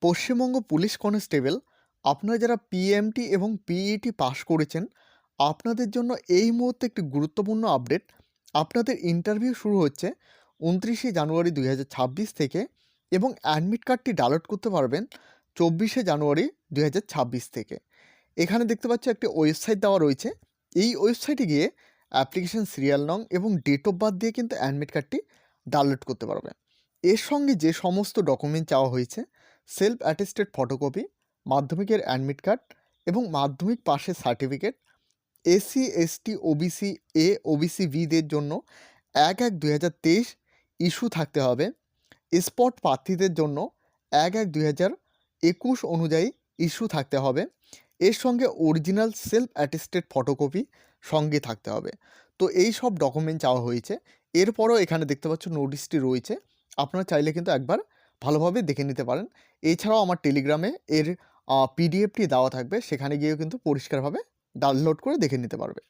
Paschimbanga police constable আপনারা যারা PMT এবং পিইটি পাস করেছেন, আপনাদের জন্য এই মুহূর্তে একটি গুরুত্বপূর্ণ আপডেট। আপনাদের ইন্টারভিউ শুরু হচ্ছে ২৯শে জানুয়ারি ২০২৬ থেকে এবং অ্যাডমিট কার্ডটি ডাউনলোড করতে পারবেন ২৪শে জানুয়ারি ২০২৬ থেকে। এখানে দেখতে পাচ্ছ একটি ওয়েবসাইট দেওয়া রয়েছে। এই ওয়েবসাইটে গিয়ে অ্যাপ্লিকেশন সিরিয়াল নং এবং ডেট অফ বার্থ দিয়ে কিন্তু অ্যাডমিট কার্ডটি ডাউনলোড করতে পারবেন। এর সঙ্গে যে সমস্ত ডকুমেন্ট চাওয়া হয়েছে, সেলফ অ্যাটেস্টেড ফটোকপি, মাধ্যমিকের অ্যাডমিট কার্ড এবং মাধ্যমিক পাশের certificate, SC ST OBC A OBC বিদের জন্য ১/১/২০২৩ ইস্যু থাকতে হবে। স্পট প্রার্থীদের জন্য ১/১/২০২১ অনুযায়ী ইস্যু থাকতে হবে। এর সঙ্গে অরিজিনাল সেলফ অ্যাটেস্টেড ফটোকপি সঙ্গে থাকতে হবে। তো এই সব ডকুমেন্ট চাওয়া হয়েছে। এরপরও এখানে দেখতে পাচ্ছ নোটিশটি রয়েছে। আপনারা চাইলে কিন্তু একবার ভালোভাবে দেখে নিতে পারেন। এছাড়াও আমার টেলিগ্রামে এর পিডিএফটি দেওয়া থাকবে, সেখানে গিয়েও কিন্তু পরিষ্কারভাবে ডাউনলোড করে দেখে নিতে পারবে।